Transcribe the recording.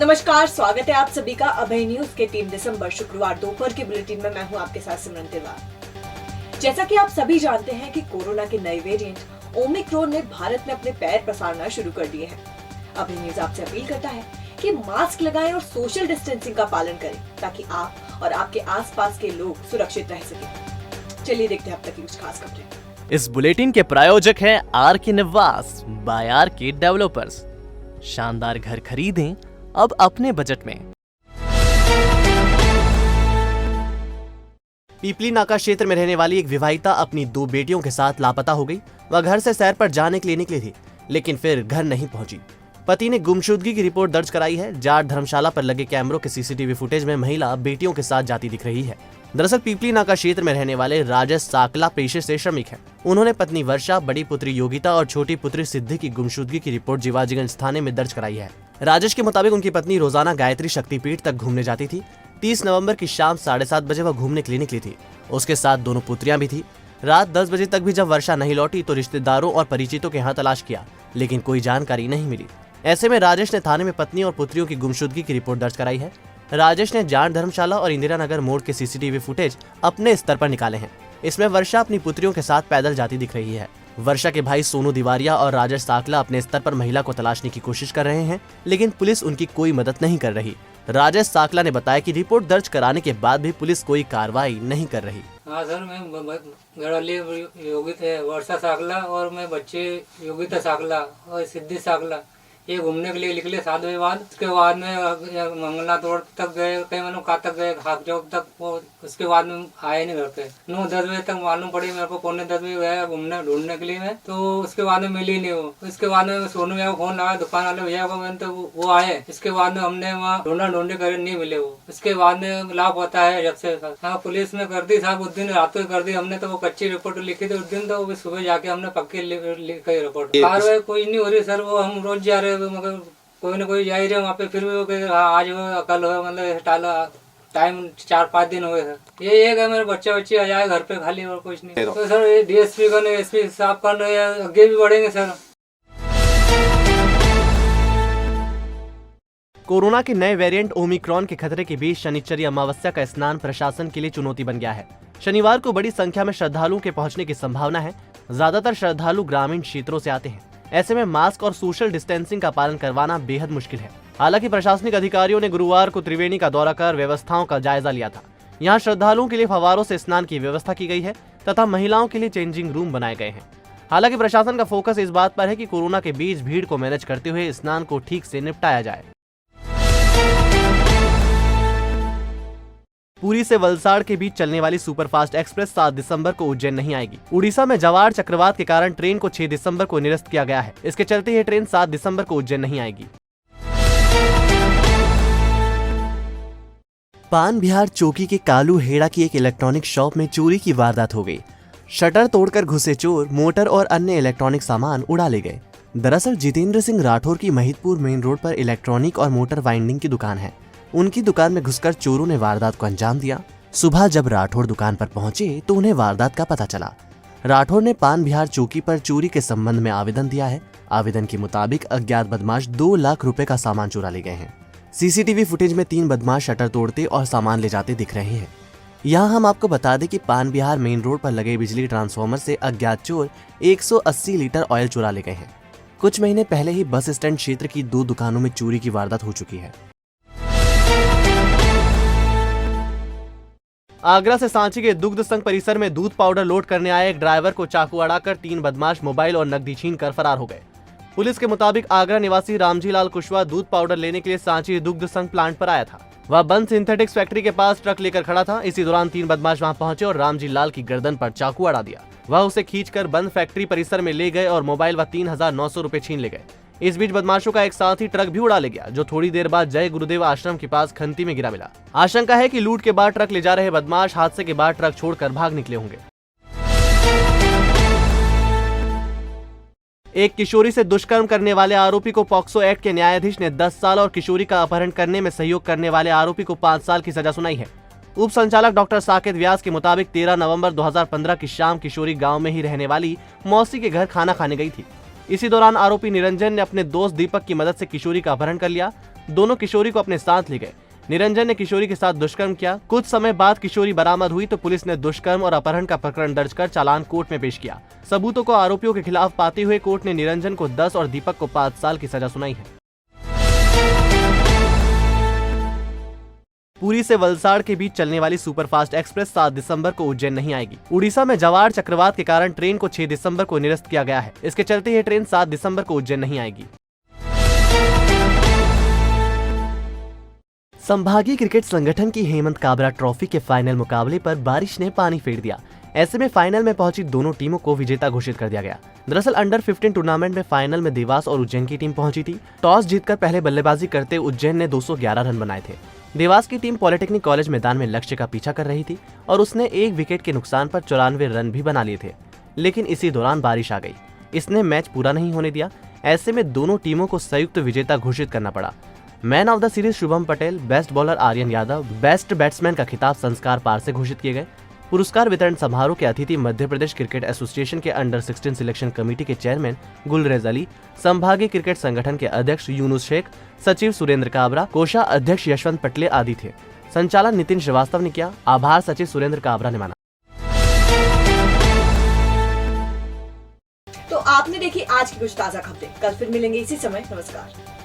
नमस्कार, स्वागत है आप सभी का अभय न्यूज के 3 दिसंबर शुक्रवार दोपहर के बुलेटिन में। मैं हूं आपके साथ सिमरन तिवारी। जैसा कि आप सभी जानते हैं कि कोरोना के नए वेरिएंट ओमिक्रॉन ने भारत में अपने पैर पसारना शुरू कर दिए हैं। अभय न्यूज आपसे अपील करता है कि मास्क लगाएं और सोशल डिस्टेंसिंग का पालन करें ताकि आप और आपके आसपास के लोग सुरक्षित रह सकें। चलिए देखते हैं अब तक की खास खबरें। इस बुलेटिन के प्रायोजक हैं आर के निवास बाय आर के डेवलपर्स। शानदार घर खरीदें अब अपने बजट में। पीपली नाका क्षेत्र में रहने वाली एक विवाहिता अपनी 2 बेटियों के साथ लापता हो गई। वह घर से सैर पर जाने के लिए निकली थी, लेकिन फिर घर नहीं पहुंची। पति ने गुमशुदगी की रिपोर्ट दर्ज कराई है। जाट धर्मशाला पर लगे कैमरों के सीसीटीवी फुटेज में महिला बेटियों के साथ जाती दिख रही है। दरअसल पीपली नाका क्षेत्र में रहने वाले राजेश साकला पेशे से श्रमिक हैं। उन्होंने पत्नी वर्षा, बड़ी पुत्री योगिता और छोटी पुत्री सिद्धि की गुमशुदगी की रिपोर्ट जिवाजीगंज थाने में दर्ज कराई है। राजेश के मुताबिक उनकी पत्नी रोजाना गायत्री शक्तिपीठ तक घूमने जाती थी। 30 नवंबर की शाम 7:30 बजे वह घूमने के लिए निकली थी। उसके साथ दोनों पुत्रियां भी थी। रात 10 बजे तक भी जब वर्षा नहीं लौटी तो रिश्तेदारों और परिचितों के यहाँ तलाश किया, लेकिन कोई जानकारी नहीं मिली। ऐसे में राजेश ने थाने में पत्नी और पुत्रियों की गुमशुदगी की रिपोर्ट दर्ज कराई है। राजेश ने जाट धर्मशाला और इंदिरा नगर मोड़ के सीसीटीवी फुटेज अपने स्तर पर निकाले हैं। इसमें वर्षा अपनी पुत्रियों के साथ पैदल जाती दिख रही है। वर्षा के भाई सोनू तिवारिया और राजेश साकला अपने स्तर पर महिला को तलाशने की कोशिश कर रहे हैं, लेकिन पुलिस उनकी कोई मदद नहीं कर रही। राजेश साकला ने बताया कि रिपोर्ट दर्ज कराने के बाद भी पुलिस कोई कार्रवाई नहीं कर रही। हाँ सर, मैं घर वाली योगिता वर्षा साकला और मैं बच्चे योगिता साकला और सिद्धि साकला ये घूमने के लिए निकले 7 बजे बाद। उसके बाद में मंगला तोड़ तक गए, कई मालूम कहाँ तक गए, खाक चौक तक। वो उसके बाद में आए नहीं घर पे। 9-10 बजे तक मालूम पड़ी मेरे को। 9:45 बजे गया घूमने ढूंढने के लिए मैं, तो उसके बाद में मिली नहीं वो। उसके बाद में सोनू भैया को फोन लगाया, दुकान वाले भैया को, मैंने तो वो आए। इसके बाद में हमने वहाँ ढूंढी कर नहीं मिले वो। उसके बाद में लाभ होता है जब से। हाँ, पुलिस में कर दी साहब, उस दिन रातों कर दी हमने। तो वो कच्ची रिपोर्ट लिखी थी उस दिन, तो सुबह जाके हमने पक्की लिखी रिपोर्ट। कार्रवाई कोई नहीं हो रही सर। वो हम रोज जा रहे, मगर कोई न कोई जा ही रहे वहाँ पे। फिर भी वो आज हो कल हो, मतलब टाला टाइम 4-5 दिन हो गए सर। ये है मेरे बच्चे आ जाए घर पे खाली, और कुछ नहीं। तो सर ये डीएसपी का एसपी साहब का आगे भी बढ़ेंगे सर। कोरोना के नए वेरिएंट ओमिक्रॉन के खतरे के बीच शनिचरी अमावस्या का स्नान प्रशासन के लिए चुनौती बन गया है। शनिवार को बड़ी संख्या में श्रद्धालुओं के पहुंचने की संभावना है। ज्यादातर श्रद्धालु ग्रामीण क्षेत्रों से आते हैं। ऐसे में मास्क और सोशल डिस्टेंसिंग का पालन करवाना बेहद मुश्किल है। हालांकि प्रशासनिक अधिकारियों ने गुरुवार को त्रिवेणी का दौरा कर व्यवस्थाओं का जायजा लिया था। यहां श्रद्धालुओं के लिए फव्वारों से स्नान की व्यवस्था की गई है तथा महिलाओं के लिए चेंजिंग रूम बनाए गए हैं। हालांकि प्रशासन का फोकस इस बात पर है कि कोरोना के बीच भीड़ को मैनेज करते हुए स्नान को ठीक से निपटाया जाए। पुरी से वलसाड़ के बीच चलने वाली सुपरफास्ट एक्सप्रेस 7 दिसंबर को उज्जैन नहीं आएगी। उड़ीसा में जवार चक्रवात के कारण ट्रेन को 6 दिसंबर को निरस्त किया गया है। इसके चलते यह ट्रेन 7 दिसंबर को उज्जैन नहीं आएगी। पान बिहार चौकी के कालू हेड़ा की एक इलेक्ट्रॉनिक शॉप में चोरी की वारदात हो गई। शटर तोड़कर घुसे चोर मोटर और अन्य इलेक्ट्रॉनिक सामान उड़ा ले गए। दरअसल जितेंद्र सिंह राठौर की महिदपुर मेन रोड पर इलेक्ट्रॉनिक और मोटर वाइंडिंग की दुकान है। उनकी दुकान में घुसकर चोरों ने वारदात को अंजाम दिया। सुबह जब राठौर दुकान पर पहुंचे तो उन्हें वारदात का पता चला। राठौर ने पान बिहार चौकी पर चोरी के संबंध में आवेदन दिया है। आवेदन के मुताबिक अज्ञात बदमाश 2 लाख रुपए का सामान चुरा ले गए हैं। सीसीटीवी फुटेज में 3 बदमाश शटर तोड़ते और सामान ले जाते दिख रहे हैं। यहाँ हम आपको बता दें कि पान बिहार मेन रोड पर लगे बिजली ट्रांसफार्मर से अज्ञात चोर 180 लीटर ऑयल चुरा ले गए हैं। कुछ महीने पहले ही बस स्टैंड क्षेत्र की 2 दुकानों में चोरी की वारदात हो चुकी है। आगरा से सांची के दुग्ध संघ परिसर में दूध पाउडर लोड करने आए एक ड्राइवर को चाकू अड़ाकर 3 बदमाश मोबाइल और नकदी छीनकर फरार हो गए। पुलिस के मुताबिक आगरा निवासी रामजी लाल कुशवाहा दूध पाउडर लेने के लिए सांची दुग्ध संघ प्लांट पर आया था। वह बंद सिंथेटिक्स फैक्ट्री के पास ट्रक लेकर खड़ा था। इसी दौरान 3 बदमाश वहां पहुंचे और रामजी लाल की गर्दन पर चाकू अड़ा दिया। वह उसे खींचकर बंद फैक्ट्री परिसर में ले गए और मोबाइल व 3,900 रुपए छीन ले गए। इस बीच बदमाशों का एक साथी ट्रक भी उड़ा ले गया, जो थोड़ी देर बाद जय गुरुदेव आश्रम के पास खंती में गिरा मिला। आशंका है कि लूट के बाद ट्रक ले जा रहे बदमाश हादसे के बाद ट्रक छोड़कर भाग निकले होंगे। एक किशोरी से दुष्कर्म करने वाले आरोपी को पॉक्सो एक्ट के न्यायाधीश ने 10 साल और किशोरी का अपहरण करने में सहयोग करने वाले आरोपी को 5 साल की सजा सुनाई है। उप संचालक डॉक्टर साकेत व्यास के मुताबिक 13 नवंबर 2015 की शाम किशोरी गांव में ही रहने वाली मौसी के घर खाना खाने गई थी। इसी दौरान आरोपी निरंजन ने अपने दोस्त दीपक की मदद से किशोरी का अपहरण कर लिया। दोनों किशोरी को अपने साथ ले गए। निरंजन ने किशोरी के साथ दुष्कर्म किया। कुछ समय बाद किशोरी बरामद हुई तो पुलिस ने दुष्कर्म और अपहरण का प्रकरण दर्ज कर चालान कोर्ट में पेश किया। सबूतों को आरोपियों के खिलाफ पाते हुए कोर्ट ने निरंजन को 10 और दीपक को 5 साल की सजा सुनाई है। पुरी से वलसाड़ के बीच चलने वाली सुपरफास्ट एक्सप्रेस 7 दिसंबर को उज्जैन नहीं आएगी। उड़ीसा में जवार चक्रवात के कारण ट्रेन को 6 दिसंबर को निरस्त किया गया है। इसके चलते यह ट्रेन 7 दिसंबर को उज्जैन नहीं आएगी। संभागीय क्रिकेट संगठन की हेमंत काबरा ट्रॉफी के फाइनल मुकाबले पर बारिश ने पानी फेर दिया। ऐसे में फाइनल में पहुंची दोनों टीमों को विजेता घोषित कर दिया गया। दरअसल अंडर 15 टूर्नामेंट में फाइनल में देवास और उज्जैन की टीम पहुंची थी। टॉस जीतकर पहले बल्लेबाजी करते उज्जैन ने 211 रन बनाए थे। देवास की टीम पॉलिटेक्निक कॉलेज मैदान में लक्ष्य का पीछा कर रही थी और उसने 1 विकेट के नुकसान पर 94 रन भी बना लिए थे। लेकिन इसी दौरान बारिश आ गई। इसने मैच पूरा नहीं होने दिया। ऐसे में दोनों टीमों को संयुक्त विजेता घोषित करना पड़ा। Man of the series Shubham Patel, best bowler Aryan Yadav, best batsman का खिताब संस्कार पार से घोषित किए गए। पुरस्कार वितरण समारोह के अतिथि मध्य प्रदेश क्रिकेट एसोसिएशन के अंडर 16 सिलेक्शन कमेटी के चेयरमैन गुलरेज अली, संभागीय क्रिकेट संगठन के अध्यक्ष यूनुस शेख, सचिव सुरेंद्र काबरा, कोषा अध्यक्ष यशवंत पटले आदि थे। संचालन नितिन श्रीवास्तव ने किया। आभार सचिव सुरेंद्र काबरा ने माना। तो आपने देखी आज की कुछ ताजा खबरें। कल फिर मिलेंगे इसी समय। नमस्कार।